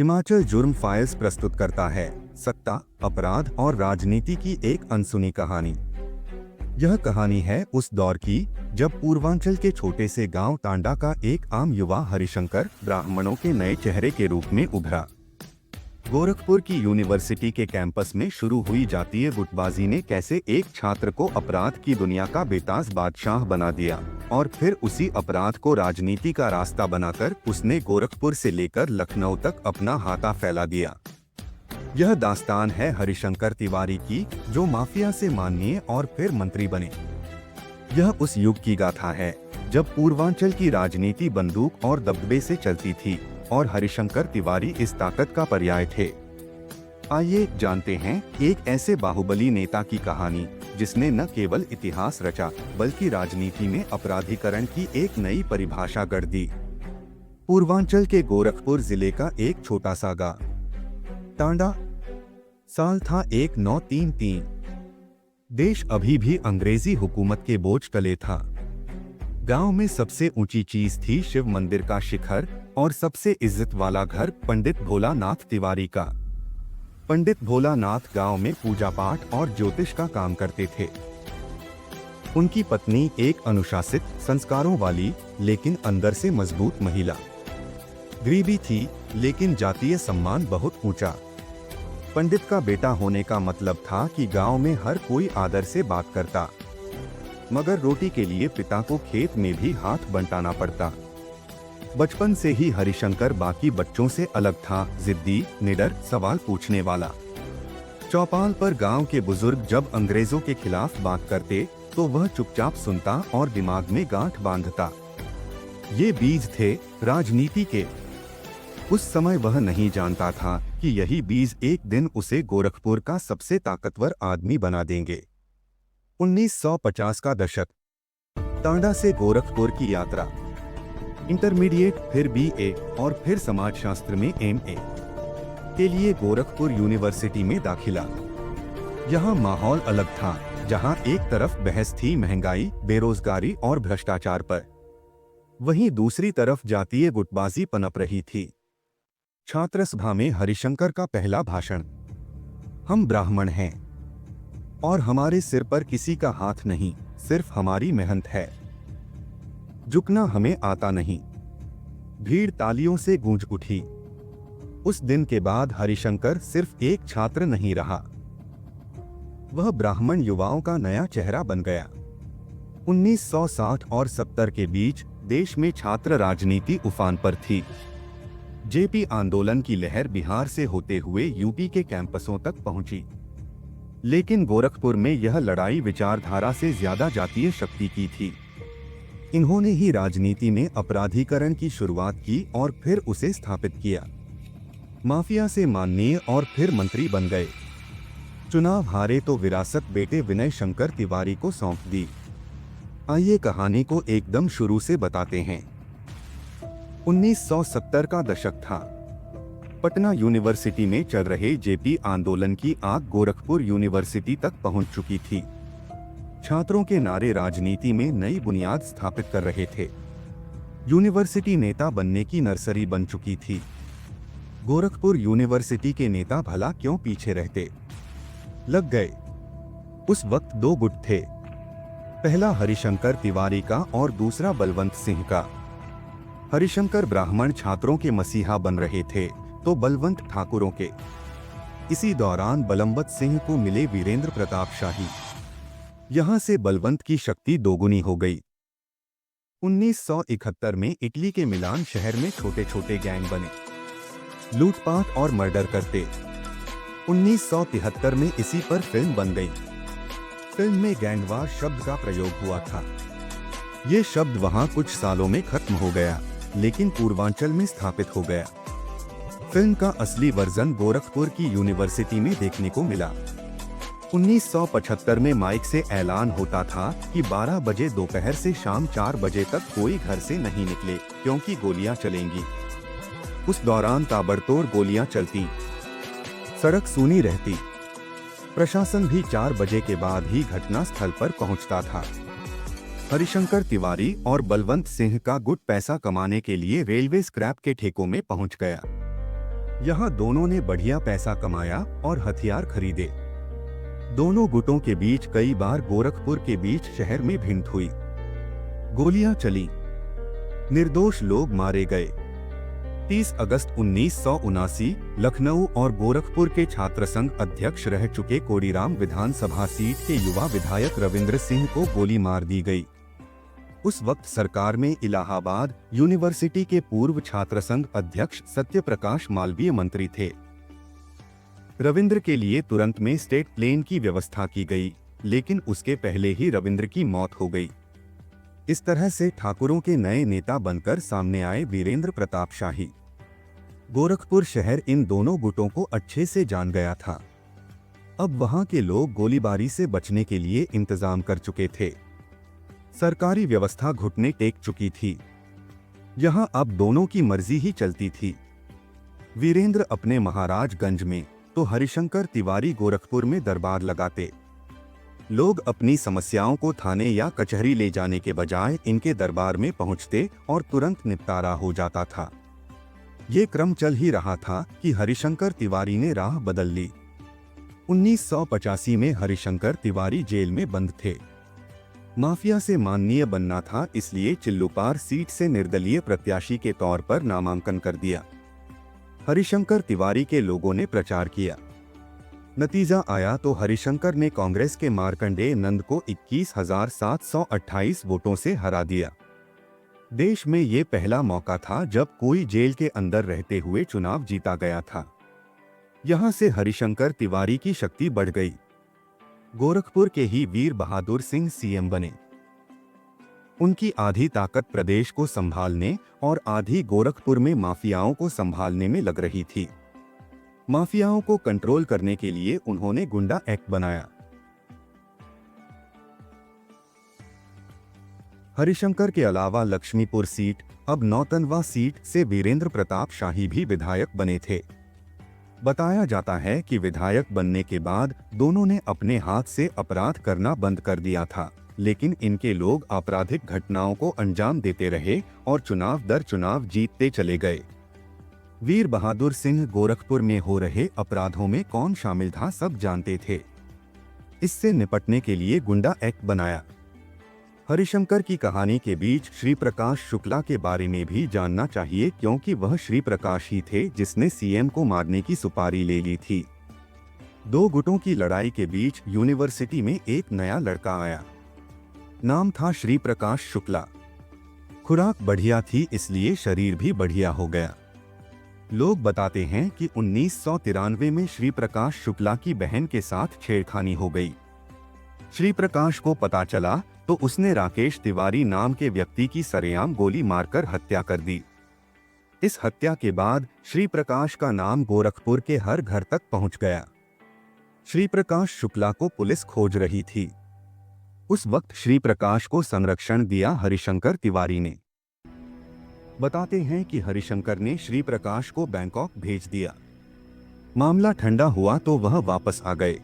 हिमाचल जुर्म फाइल्स प्रस्तुत करता है सत्ता, अपराध और राजनीति की एक अनसुनी कहानी। यह कहानी है उस दौर की जब पूर्वांचल के छोटे से गांव टांडा का एक आम युवा हरिशंकर ब्राह्मणों के नए चेहरे के रूप में उभरा। गोरखपुर की यूनिवर्सिटी के कैंपस में शुरू हुई जातीय गुटबाजी ने कैसे एक छात्र को अपराध की दुनिया का बेताज बादशाह बना दिया और फिर उसी अपराध को राजनीति का रास्ता बनाकर उसने गोरखपुर से लेकर लखनऊ तक अपना हाथा फैला दिया। यह दास्तान है हरिशंकर तिवारी की, जो माफिया से माननीय और फिर मंत्री बने। यह उस युग की गाथा है जब पूर्वांचल की राजनीति बंदूक और दबदबे से चलती थी और हरिशंकर तिवारी इस ताकत का पर्याय थे। आइए जानते हैं एक ऐसे बाहुबली नेता की कहानी जिसने न केवल इतिहास रचा बल्कि राजनीति में अपराधीकरण की एक नई परिभाषा गढ़ दी। पूर्वांचल के गोरखपुर जिले का एक छोटा सा गांव टांडा। साल था 1933। देश अभी भी अंग्रेजी हुकूमत के बोझ तले था। गांव में सबसे ऊंची चीज थी शिव मंदिर का शिखर और सबसे इज्जत वाला घर पंडित भोलानाथ तिवारी का। पंडित भोलानाथ गांव में पूजा पाठ और ज्योतिष का काम करते थे। उनकी पत्नी एक अनुशासित, संस्कारों वाली लेकिन अंदर से मजबूत महिला। गरीबी थी लेकिन जातीय सम्मान बहुत ऊंचा। पंडित का बेटा होने का मतलब था कि गांव में हर कोई आदर से बात करता, मगर रोटी के लिए पिता को खेत में भी हाथ बंटाना पड़ता। बचपन से ही हरिशंकर बाकी बच्चों से अलग था, जिद्दी, निडर, सवाल पूछने वाला। चौपाल पर गांव के बुजुर्ग जब अंग्रेजों के खिलाफ बात करते तो वह चुपचाप सुनता और दिमाग में गांठ बांधता। ये बीज थे राजनीति के। उस समय वह नहीं जानता था कि यही बीज एक दिन उसे गोरखपुर का सबसे ताकतवर आदमी बना देंगे। 1950 का दशक। टांडा से गोरखपुर की यात्रा। इंटरमीडिएट, फिर बीए और फिर समाजशास्त्र में एमए के लिए गोरखपुर यूनिवर्सिटी में दाखिला। यहाँ माहौल अलग था, जहाँ एक तरफ बहस थी महंगाई, बेरोजगारी और भ्रष्टाचार पर, वहीं दूसरी तरफ जातीय गुटबाजी पनप रही थी। छात्र सभा में हरिशंकर का पहला भाषण। हम ब्राह्मण हैं और हमारे सिर पर किसी का हाथ नहीं, सिर्फ हमारी मेहनत है। झुकना हमें आता नहीं। भीड़ तालियों से गूंज उठी। उस दिन के बाद हरिशंकर सिर्फ एक छात्र नहीं रहा, वह ब्राह्मण युवाओं का नया चेहरा बन गया। 1960 और 70 के बीच देश में छात्र राजनीति उफान पर थी। जेपी आंदोलन की लहर बिहार से होते हुए यूपी के कैंपसों तक पहुंची, लेकिन गोरखपुर में यह लड़ाई विचारधारा से ज्यादा जातीय शक्ति की थी। इन्होंने ही राजनीति में अपराधीकरण की शुरुआत की और फिर उसे स्थापित किया। माफिया से माननीय और फिर मंत्री बन गए। चुनाव हारे तो विरासत बेटे विनय शंकर तिवारी को सौंप दी। आइए कहानी को एकदम शुरू से बताते हैं। 1970 का दशक था। पटना यूनिवर्सिटी में चल रहे जेपी आंदोलन की आग गोरखपुर यूनिवर्सिटी तक पहुंच चुकी थी। छात्रों के नारे राजनीति में नई बुनियाद स्थापित कर रहे थे। यूनिवर्सिटी नेता बनने की नर्सरी बन चुकी थी। गोरखपुर यूनिवर्सिटी के नेता भला क्यों पीछे रहते, लग गए। उस वक्त दो गुट थे, पहला हरिशंकर तिवारी का और दूसरा बलवंत सिंह का। हरिशंकर ब्राह्मण छात्रों के मसीहा बन रहे थे तो बलवंत ठाकुरों के। इसी दौरान बलवंत सिंह को मिले वीरेंद्र प्रताप शाही। यहां से बलवंत की शक्ति दोगुनी हो गई। 1971 में इटली के मिलान शहर में छोटे छोटे गैंग बने, लूटपाट और मर्डर करते। 1973 में इसी पर फिल्म बन गई। फिल्म में गैंगवार शब्द का प्रयोग हुआ था। ये शब्द वहां कुछ सालों में खत्म हो गया, लेकिन पूर्वांचल में स्थापित हो गया। फिल्म का असली वर्जन गोरखपुर की यूनिवर्सिटी में देखने को मिला। 1975 में माइक से ऐलान होता था कि 12 बजे दोपहर से शाम 4 बजे तक कोई घर से नहीं निकले क्योंकि गोलियां चलेंगी। उस दौरान ताबड़तोड़ गोलियां चलती, सड़क सूनी रहती। प्रशासन भी 4 बजे के बाद ही घटना स्थल पर पहुंचता था। हरिशंकर तिवारी और बलवंत सिंह का गुट पैसा कमाने के लिए रेलवे स्क्रैप के ठेकों में पहुंच गया। यहाँ दोनों ने बढ़िया पैसा कमाया और हथियार खरीदे। दोनों गुटों के बीच कई बार गोरखपुर के बीच शहर में भिड़ंत हुई। गोलियां चली, निर्दोष लोग मारे गए। 30 अगस्त 1979 लखनऊ और गोरखपुर के छात्र संघ अध्यक्ष रह चुके कोडीराम विधानसभा सीट के युवा विधायक रविंद्र सिंह को गोली मार दी गई। उस वक्त सरकार में इलाहाबाद यूनिवर्सिटी के पूर्व छात्र संघ अध्यक्ष सत्यप्रकाश मालवीय मंत्री थे। रविंद्र के लिए तुरंत में स्टेट प्लेन की व्यवस्था की गई, लेकिन उसके पहले ही रविंद्र की मौत हो गई। इस तरह से ठाकुरों के नए नेता बनकर सामने आए वीरेंद्र प्रताप शाही। गोरखपुर शहर इन दोनों गुटों को अच्छे से जान गया था। अब वहां के लोग गोलीबारी से बचने के लिए इंतजाम कर चुके थे। सरकारी व्यवस्था घुटने टेक चुकी थी। यहां अब दोनों की मर्जी ही चलती थी। वीरेंद्र अपने महाराजगंज में तो हरिशंकर तिवारी गोरखपुर में दरबार लगाते। लोग अपनी समस्याओं को थाने या कचहरी ले जाने के बजाय इनके दरबार में पहुंचते और तुरंत निपटारा हो जाता था। ये क्रम चल ही रहा था कि हरिशंकर तिवारी ने राह बदल ली। 1985 में हरिशंकर तिवारी जेल में बंद थे। माफिया से माननीय बनना था, इसलिए चिल्लूपार सीट से निर्दलीय प्रत्याशी के तौर पर नामांकन कर दिया। हरिशंकर तिवारी के लोगों ने प्रचार किया। नतीजा आया तो हरिशंकर ने कांग्रेस के मार्कंडेय नंद को 21,728 वोटों से हरा दिया। देश में ये पहला मौका था जब कोई जेल के अंदर रहते हुए चुनाव जीता गया था। यहां से हरिशंकर तिवारी की शक्ति बढ़ गई। गोरखपुर के ही वीर बहादुर सिंह सीएम बने। उनकी आधी ताकत प्रदेश को संभालने और आधी गोरखपुर में माफियाओं को संभालने में लग रही थी। माफियाओं को कंट्रोल करने के लिए उन्होंने गुंडा एक्ट बनाया। हरिशंकर के अलावा लक्ष्मीपुर सीट, अब नौतनवा सीट से वीरेंद्र प्रताप शाही भी विधायक बने थे। बताया जाता है कि विधायक बनने के बाद दोनों ने अपने हाथ से अपराध करना बंद कर दिया था, लेकिन इनके लोग आपराधिक घटनाओं को अंजाम देते रहे और चुनाव दर चुनाव जीतते चले गए। वीर बहादुर सिंह गोरखपुर में हो रहे अपराधों में कौन शामिल था सब जानते थे। इससे निपटने के लिए गुंडा एक्ट बनाया। हरिशंकर की कहानी के बीच श्री प्रकाश शुक्ला के बारे में भी जानना चाहिए, क्योंकि वह श्री प्रकाश ही थे जिसने सीएम को मारने की सुपारी ले ली थी। दो गुटों की लड़ाई के बीच यूनिवर्सिटी में एक नया लड़का आया। नाम था श्री प्रकाश शुक्ला। खुराक बढ़िया थी, इसलिए शरीर भी बढ़िया हो गया। लोग बताते हैं कि 1993 में श्री प्रकाश शुक्ला की बहन के साथ छेड़खानी हो गई। श्री प्रकाश को पता चला तो उसने राकेश तिवारी नाम के व्यक्ति की सरेआम गोली मारकर हत्या कर दी। इस हत्या के बाद श्री प्रकाश का नाम गोरखपुर के हर घर तक पहुंच गया। श्री प्रकाश शुक्ला को पुलिस खोज रही थी। उस वक्त श्री प्रकाश को संरक्षण दिया हरिशंकर तिवारी ने। बताते हैं कि हरिशंकर ने श्री प्रकाश को बैंकॉक भेज दिया। मामला ठंडा हुआ तो वह वापस आ गए।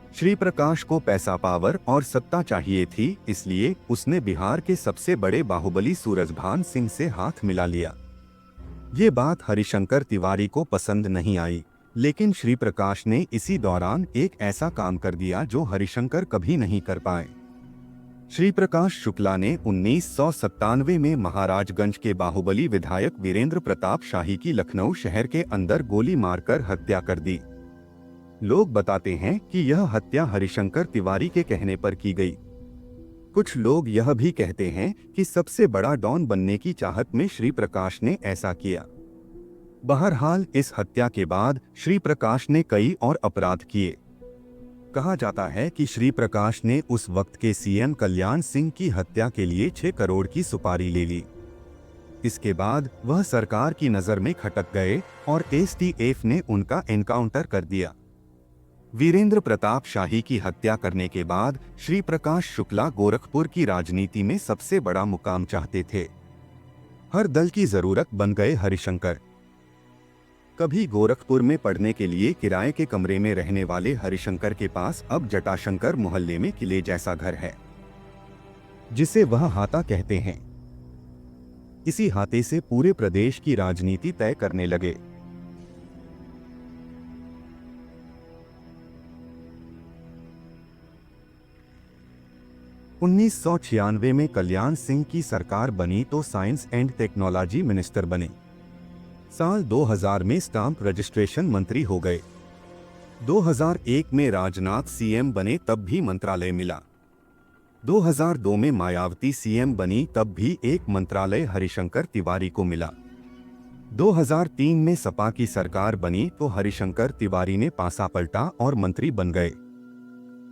श्री प्रकाश को पैसा, पावर और सत्ता चाहिए थी, इसलिए उसने बिहार के सबसे बड़े बाहुबली सूरजभान सिंह से हाथ मिला लिया। ये बात हरिशंकर तिवारी को पसंद नहीं आई, लेकिन श्री प्रकाश ने इसी दौरान एक ऐसा काम कर दिया जो हरिशंकर कभी नहीं कर पाए। श्री प्रकाश शुक्ला ने 1997 में महाराजगंज के बाहुबली विधायक वीरेंद्र प्रताप शाही की लखनऊ शहर के अंदर गोली मारकर हत्या कर दी। लोग बताते हैं कि यह हत्या हरिशंकर तिवारी के कहने पर की गई। कुछ लोग यह भी कहते हैं कि सबसे बड़ा डॉन बनने की चाहत में श्री प्रकाश ने ऐसा किया। बहरहाल इस हत्या के बाद श्री प्रकाश ने कई और अपराध किए। कहा जाता है कि श्री प्रकाश ने उस वक्त के सीएम कल्याण सिंह की हत्या के लिए 6 करोड़ की सुपारी ले ली। इसके बाद वह सरकार की नजर में खटक गए और एसटीएफ ने उनका एनकाउंटर कर दिया। वीरेंद्र प्रताप शाही की हत्या करने के बाद श्री प्रकाश शुक्ला गोरखपुर की राजनीति में सबसे बड़ा मुकाम चाहते थे। हर दल की जरूरत बन गए हरिशंकर। कभी गोरखपुर में पढ़ने के लिए किराए के कमरे में रहने वाले हरिशंकर के पास अब जटाशंकर मोहल्ले में किले जैसा घर है, जिसे वह हाता कहते हैं। इसी हाते से पूरे प्रदेश की राजनीति तय करने लगे। 1996 में कल्याण सिंह की सरकार बनी तो साइंस एंड टेक्नोलॉजी मिनिस्टर बने। साल 2000 में स्टाम्प रजिस्ट्रेशन मंत्री हो गए। 2001 में राजनाथ सीएम बने तब भी मंत्रालय मिला। 2002 में मायावती सीएम बनी तब भी एक मंत्रालय हरिशंकर तिवारी को मिला। 2003 में सपा की सरकार बनी तो हरिशंकर तिवारी ने पासा पलटा और मंत्री बन गए।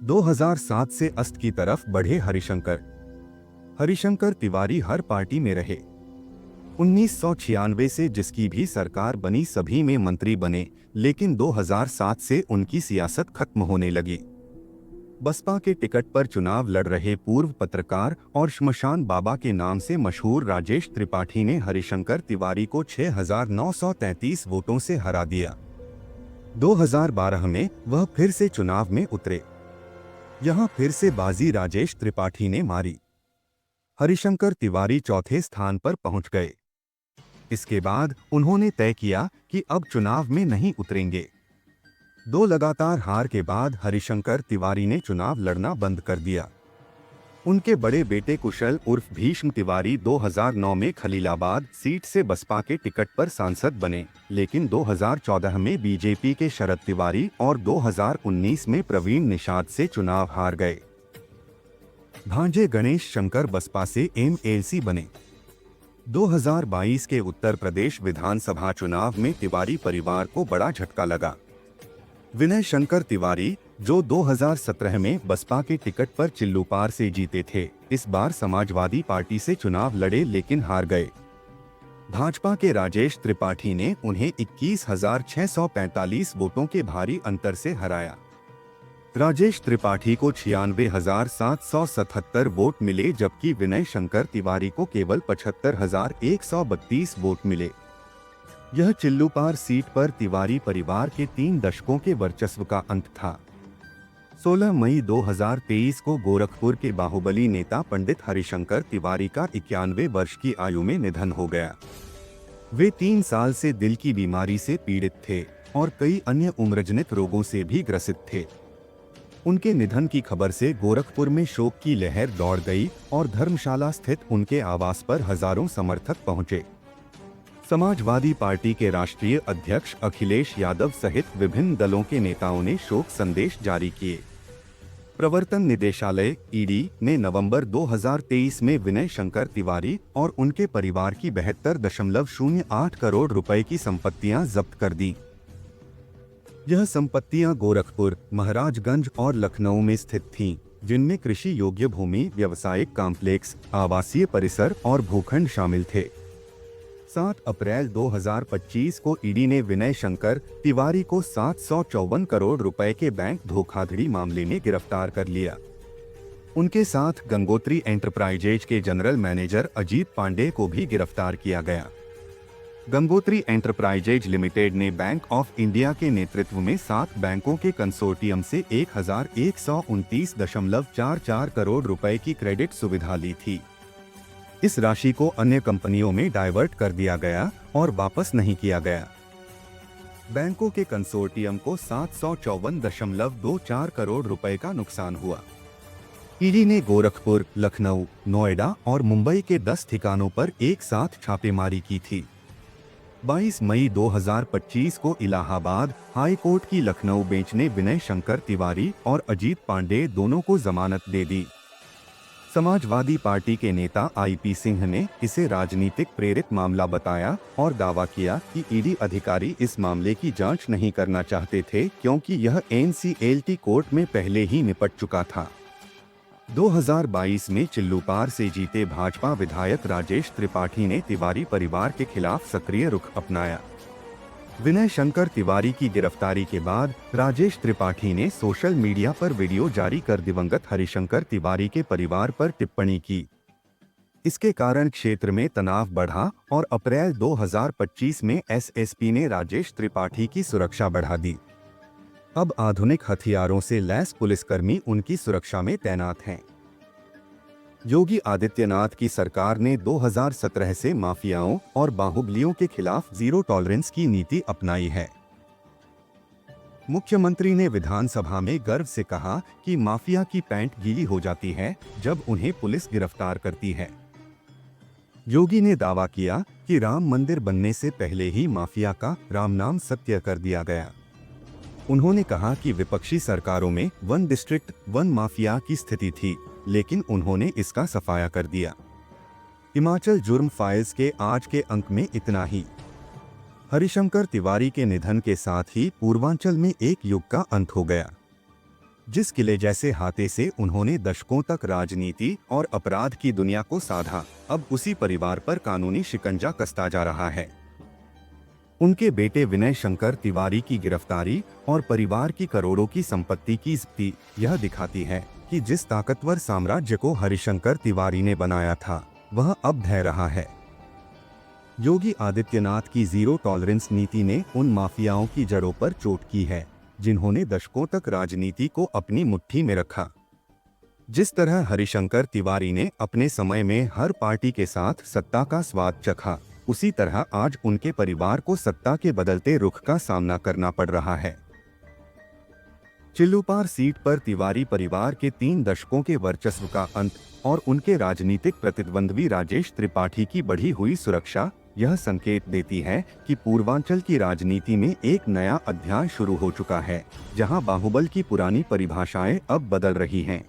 2007 से अस्त की तरफ बढ़े हरिशंकर तिवारी हर पार्टी में रहे। 1996 से जिसकी भी सरकार बनी सभी में मंत्री बने, लेकिन 2007 से उनकी सियासत खत्म होने लगी। बसपा के टिकट पर चुनाव लड़ रहे पूर्व पत्रकार और श्मशान बाबा के नाम से मशहूर राजेश त्रिपाठी ने हरिशंकर तिवारी को 6,933 वोटों से हरा दिया। 2012 में वह फिर से चुनाव में उतरे। यहां फिर से बाजी राजेश त्रिपाठी ने मारी। हरिशंकर तिवारी चौथे स्थान पर पहुंच गए। इसके बाद उन्होंने तय किया कि अब चुनाव में नहीं उतरेंगे। 2 लगातार हार के बाद हरिशंकर तिवारी ने चुनाव लड़ना बंद कर दिया। उनके बड़े बेटे कुशल उर्फ भीष्म तिवारी 2009 में खलीलाबाद सीट से बसपा के टिकट पर सांसद बने, लेकिन 2014 में बीजेपी के शरद तिवारी और 2019 में प्रवीण निषाद से चुनाव हार गए। भांजे गणेश शंकर बसपा से एमएलसी बने। 2022 के उत्तर प्रदेश विधानसभा चुनाव में तिवारी परिवार को बड़ा झटका लगा। विनय शंकर तिवारी, जो 2017 में बसपा के टिकट पर चिल्लूपार से जीते थे, इस बार समाजवादी पार्टी से चुनाव लड़े लेकिन हार गए। भाजपा के राजेश त्रिपाठी ने उन्हें 21,645 वोटों के भारी अंतर से हराया। राजेश त्रिपाठी को 96,777 वोट मिले, जबकि विनय शंकर तिवारी को केवल 75,132 वोट मिले। यह चिल्लूपार सीट पर तिवारी परिवार के 3 दशकों के वर्चस्व का अंत था। 16 मई 2023 को गोरखपुर के बाहुबली नेता पंडित हरिशंकर तिवारी का 91 वर्ष की आयु में निधन हो गया। वे 3 साल से दिल की बीमारी से पीड़ित थे और कई अन्य उम्रजनित रोगों से भी ग्रसित थे। उनके निधन की खबर से गोरखपुर में शोक की लहर दौड़ गई और धर्मशाला स्थित उनके आवास पर हजारों समर्थक पहुंचे। समाजवादी पार्टी के राष्ट्रीय अध्यक्ष अखिलेश यादव सहित विभिन्न दलों के नेताओं ने शोक संदेश जारी किए। प्रवर्तन निदेशालय ईडी ने नवंबर 2023 में विनय शंकर तिवारी और उनके परिवार की 72.08 करोड़ रुपए की संपत्तियां जब्त कर दी। यह संपत्तियां गोरखपुर, महाराजगंज और लखनऊ में स्थित थीं, जिनमें कृषि योग्य भूमि, व्यावसायिक कॉम्प्लेक्स, आवासीय परिसर और भूखंड शामिल थे। 7 अप्रैल 2025 को ईडी ने विनय शंकर तिवारी को 754 करोड़ रुपए के बैंक धोखाधड़ी मामले में गिरफ्तार कर लिया। उनके साथ गंगोत्री एंटरप्राइजेज के जनरल मैनेजर अजीत पांडे को भी गिरफ्तार किया गया। गंगोत्री एंटरप्राइजेज लिमिटेड ने बैंक ऑफ इंडिया के नेतृत्व में 7 बैंकों के कंसोर्टियम से 1,129.44 करोड़ रुपए की क्रेडिट सुविधा ली थी। इस राशि को अन्य कंपनियों में डाइवर्ट कर दिया गया और वापस नहीं किया गया। बैंकों के कंसोर्टियम को 754.24 करोड़ रुपए का नुकसान हुआ। ईडी ने गोरखपुर, लखनऊ, नोएडा और मुंबई के 10 ठिकानों पर एक साथ छापेमारी की थी। 22 मई 2025 को इलाहाबाद हाई कोर्ट की लखनऊ बेंच ने विनय शंकर तिवारी और अजीत पांडे दोनों को जमानत दे दी। समाजवादी पार्टी के नेता आईपी सिंह ने इसे राजनीतिक प्रेरित मामला बताया और दावा किया कि ईडी अधिकारी इस मामले की जांच नहीं करना चाहते थे, क्योंकि यह एनसीएलटी कोर्ट में पहले ही निपट चुका था। 2022 में चिल्लूपार से जीते भाजपा विधायक राजेश त्रिपाठी ने तिवारी परिवार के खिलाफ सक्रिय रुख अपनाया। विनय शंकर तिवारी की गिरफ्तारी के बाद राजेश त्रिपाठी ने सोशल मीडिया पर वीडियो जारी कर दिवंगत हरिशंकर तिवारी के परिवार पर टिप्पणी की। इसके कारण क्षेत्र में तनाव बढ़ा और अप्रैल 2025 में एसएसपी ने राजेश त्रिपाठी की सुरक्षा बढ़ा दी। अब आधुनिक हथियारों से लैस पुलिसकर्मी उनकी सुरक्षा में तैनात हैं। योगी आदित्यनाथ की सरकार ने 2017 से माफियाओं और बाहुबलियों के खिलाफ जीरो टॉलरेंस की नीति अपनाई है। मुख्यमंत्री ने विधानसभा में गर्व से कहा कि माफिया की पैंट गीली हो जाती है जब उन्हें पुलिस गिरफ्तार करती है। योगी ने दावा किया कि राम मंदिर बनने से पहले ही माफिया का राम नाम सत्य कर दिया गया। उन्होंने कहा कि विपक्षी सरकारों में वन डिस्ट्रिक्ट वन माफिया की स्थिति थी, लेकिन उन्होंने इसका सफाया कर दिया। हिमाचल जुर्म फाइल्स के आज के अंक में इतना ही। हरिशंकर तिवारी के निधन के साथ ही पूर्वांचल में एक युग का अंत हो गया। जिस किले जैसे हाथे से उन्होंने दशकों तक राजनीति और अपराध की दुनिया को साधा, अब उसी परिवार पर कानूनी शिकंजा कसता जा रहा है। उनके बेटे विनय शंकर तिवारी की गिरफ्तारी और परिवार की करोड़ों की संपत्ति की जब्ती यह दिखाती है कि जिस ताकतवर साम्राज्य को हरिशंकर तिवारी ने बनाया था, वह अब ढह रहा है। योगी आदित्यनाथ की जीरो टॉलरेंस नीति ने उन माफियाओं की जड़ों पर चोट की है, जिन्होंने दशकों तक राजनीति को अपनी मुट्ठी में रखा। जिस तरह हरिशंकर तिवारी ने अपने समय में हर पार्टी के साथ सत्ता का स्वाद चखा, उसी तरह आज उनके परिवार को सत्ता के बदलते रुख का सामना करना पड़ रहा है। चिल्लूपार सीट पर तिवारी परिवार के 3 दशकों के वर्चस्व का अंत और उनके राजनीतिक प्रतिद्वंद्वी राजेश त्रिपाठी की बढ़ी हुई सुरक्षा यह संकेत देती है कि पूर्वांचल की राजनीति में एक नया अध्याय शुरू हो चुका है, जहां बाहुबल की पुरानी परिभाषाएं अब बदल रही हैं।